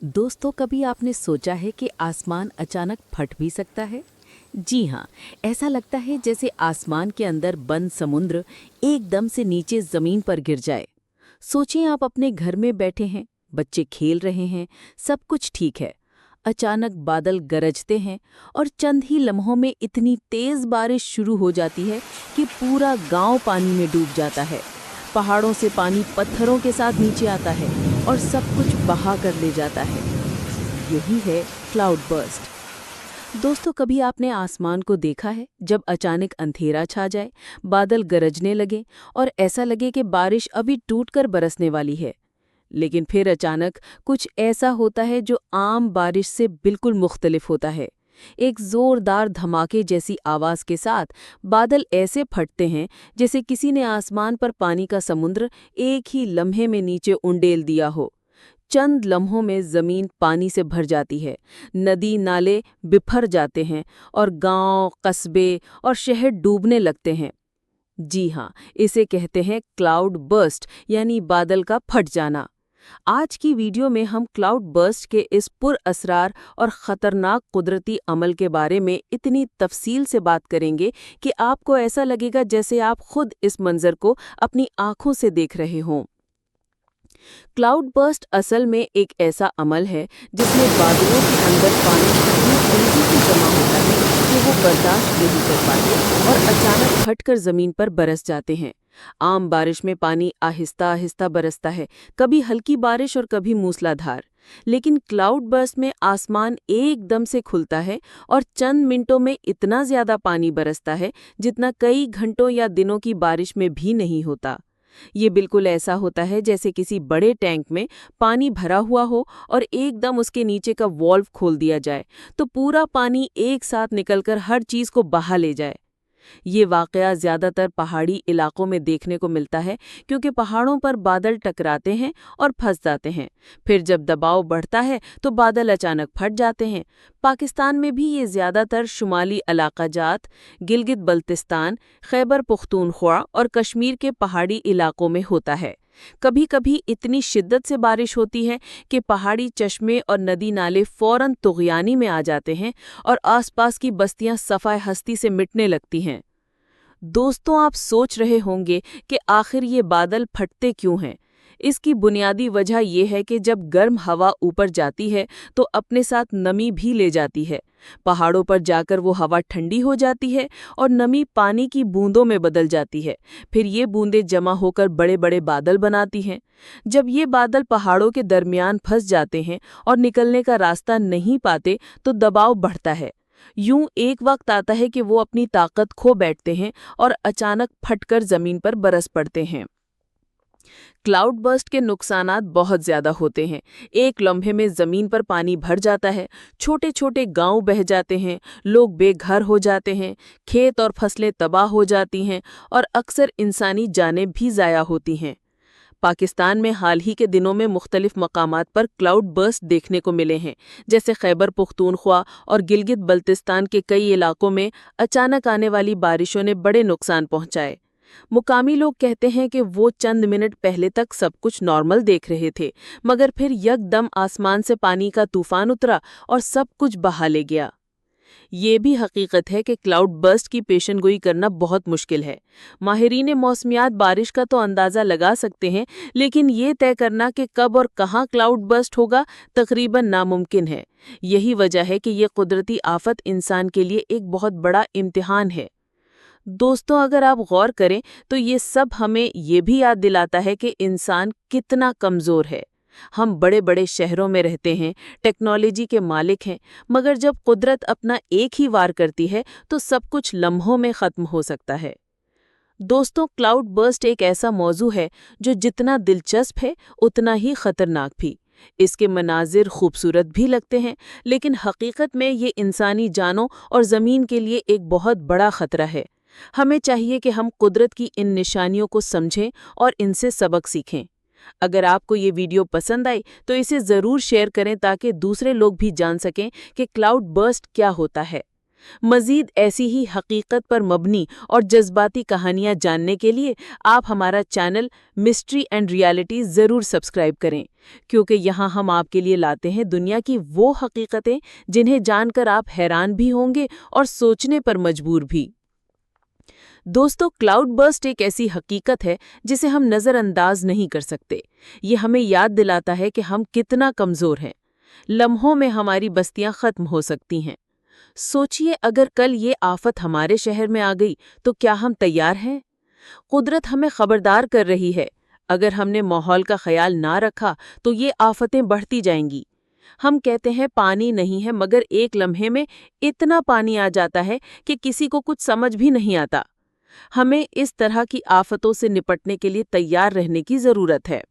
दोस्तों, कभी आपने सोचा है कि आसमान अचानक फट भी सकता है? जी हाँ, ऐसा लगता है जैसे आसमान के अंदर बंद समुद्र एकदम से नीचे जमीन पर गिर जाए। सोचिए, आप अपने घर में बैठे हैं, बच्चे खेल रहे हैं, सब कुछ ठीक है। अचानक बादल गरजते हैं और चंद ही लम्हों में इतनी तेज बारिश शुरू हो जाती है कि पूरा गांव पानी में डूब जाता है। पहाड़ों से पानी पत्थरों के साथ नीचे आता है और सब कुछ बहा कर ले जाता है। यही है क्लाउड बर्स्ट। दोस्तों, कभी आपने आसमान को देखा है जब अचानक अंधेरा छा जाए, बादल गरजने लगे और ऐसा लगे कि बारिश अभी टूटकर बरसने वाली है। लेकिन फिर अचानक कुछ ऐसा होता है जो आम बारिश से बिल्कुल मुख्तलिफ होता है। एक जोरदार धमाके जैसी आवाज के साथ बादल ऐसे फटते हैं जैसे किसी ने आसमान पर पानी का समुद्र एक ही लम्हे में नीचे उंडेल दिया हो। चंद लम्हों में जमीन पानी से भर जाती है, नदी नाले बिफर जाते हैं और गांव, कस्बे और शहर डूबने लगते हैं। जी हाँ, इसे कहते हैं क्लाउड बर्स्ट, यानी बादल का फट जाना। आज की वीडियो में हम क्लाउड बर्स्ट के इस पुरअसरार और ख़तरनाक कुदरती अमल के बारे में इतनी तफसील से बात करेंगे कि आपको ऐसा लगेगा जैसे आप खुद इस मंजर को अपनी आंखों से देख रहे हों। क्लाउड बर्स्ट असल में एक ऐसा अमल है जिसमें बादलों के अंदर पानी इतनी तेजी से जमा होता है कि वो बर्दाश्त नहीं कर पाते और अचानक फटकर जमीन पर बरस जाते हैं। आम बारिश में पानी आहिस्ता आहिस्ता बरसता है, कभी हल्की बारिश और कभी मूसलाधार। लेकिन क्लाउड बर्स्ट में आसमान एकदम से खुलता है और चंद मिनटों में इतना ज्यादा पानी बरसता है जितना कई घंटों या दिनों की बारिश में भी नहीं होता। ये बिल्कुल ऐसा होता है जैसे किसी बड़े टैंक में पानी भरा हुआ हो और एकदम उसके नीचे का वाल्व खोल दिया जाए तो पूरा पानी एक साथ निकलकर हर चीज को बहा ले जाए। ये वाकया ज्यादातर पहाड़ी इलाकों में देखने को मिलता है क्योंकि पहाड़ों पर बादल टकराते हैं और फंस जाते हैं। फिर जब दबाव बढ़ता है तो बादल अचानक फट जाते हैं। पाकिस्तान में भी ये ज्यादातर शुमाली इलाका जात, गिलगित बल्तिस्तान, खैबर पुख्तूनख्वा और कश्मीर के पहाड़ी इलाकों में होता है। कभी कभी इतनी शिद्दत से बारिश होती है कि पहाड़ी चश्मे और नदी नाले फौरन तुग़यानी में आ जाते हैं और आसपास की बस्तियां सफ़ाए हस्ती से मिटने लगती हैं। दोस्तों, आप सोच रहे होंगे कि आखिर ये बादल फटते क्यों हैं। इसकी बुनियादी वजह यह है कि जब गर्म हवा ऊपर जाती है तो अपने साथ नमी भी ले जाती है। पहाड़ों पर जाकर वो हवा ठंडी हो जाती है और नमी पानी की बूंदों में बदल जाती है। फिर ये बूंदें जमा होकर बड़े बड़े बादल बनाती हैं। जब ये बादल पहाड़ों के दरमियान फंस जाते हैं और निकलने का रास्ता नहीं पाते तो दबाव बढ़ता है। यूं एक वक्त आता है कि वो अपनी ताकत खो बैठते हैं और अचानक फटकर जमीन पर बरस पड़ते हैं। क्लाउड बर्स्ट के नुकसानात बहुत ज्यादा होते हैं। एक लम्हे में जमीन पर पानी भर जाता है, छोटे छोटे गांव बह जाते हैं, लोग बेघर हो जाते हैं, खेत और फसलें तबाह हो जाती हैं और अक्सर इंसानी जानें भी ज़ाया होती हैं। पाकिस्तान में हाल ही के दिनों में मुख्तलिफ मकामात पर क्लाउड बर्स्ट देखने को मिले हैं, जैसे खैबर पुख्तूनख्वा और गिलगित बल्तिस्तान के कई इलाकों में अचानक आने वाली बारिशों ने बड़े नुकसान पहुंचाए। मुकामी लोग कहते हैं कि वो चंद मिनट पहले तक सब कुछ नॉर्मल देख रहे थे, मगर फिर यकदम आसमान से पानी का तूफान उतरा और सब कुछ बहा ले गया। ये भी हकीकत है कि क्लाउड बर्स्ट की पेशेनगोई करना बहुत मुश्किल है। माहिरीन मौसमियात बारिश का तो अंदाज़ा लगा सकते हैं, लेकिन ये तय करना कि कब और कहाँ क्लाउड बर्स्ट होगा तकरीबन नामुमकिन है। यही वजह है कि ये कुदरती आफत इंसान के लिए एक बहुत बड़ा इम्तिहान है। दोस्तों, अगर आप गौर करें तो ये सब हमें ये भी याद दिलाता है कि इंसान कितना कमज़ोर है। हम बड़े बड़े शहरों में रहते हैं, टेक्नोलॉजी के मालिक हैं, मगर जब कुदरत अपना एक ही वार करती है तो सब कुछ लम्हों में ख़त्म हो सकता है। दोस्तों, क्लाउड बर्स्ट एक ऐसा मौजू है जो जितना दिलचस्प है उतना ही ख़तरनाक भी। इसके मनाजिर खूबसूरत भी लगते हैं, लेकिन हकीकत में ये इंसानी जानों और ज़मीन के लिए एक बहुत बड़ा ख़तरा है। हमें चाहिए कि हम कुदरत की इन निशानियों को समझें और इनसे सबक सीखें। अगर आपको ये वीडियो पसंद आई तो इसे ज़रूर शेयर करें ताकि दूसरे लोग भी जान सकें कि क्लाउड बर्स्ट क्या होता है। مزید ایسی ہی حقیقت پر مبنی اور جذباتی کہانیاں جاننے کے لیے آپ ہمارا چینل مسٹری اینڈ ریالٹی ضرور سبسکرائب کریں، کیونکہ یہاں ہم آپ کے لیے لاتے ہیں دنیا کی وہ حقیقتیں جنہیں جان کر آپ حیران بھی ہوں گے اور سوچنے پر مجبور بھی۔ دوستو، کلاؤڈ برسٹ ایک ایسی حقیقت ہے جسے ہم نظر انداز نہیں کر سکتے۔ یہ ہمیں یاد دلاتا ہے کہ ہم کتنا کمزور ہیں۔ لمحوں میں ہماری بستیاں ختم ہو سکتی ہیں۔ سوچئے اگر کل یہ آفت ہمارے شہر میں آ گئی تو کیا ہم تیار ہیں؟ قدرت ہمیں خبردار کر رہی ہے، اگر ہم نے ماحول کا خیال نہ رکھا تو یہ آفتیں بڑھتی جائیں گی۔ ہم کہتے ہیں پانی نہیں ہے، مگر ایک لمحے میں اتنا پانی آ جاتا ہے کہ کسی کو کچھ سمجھ بھی نہیں آتا۔ ہمیں اس طرح کی آفتوں سے نپٹنے کے لیے تیار رہنے کی ضرورت ہے۔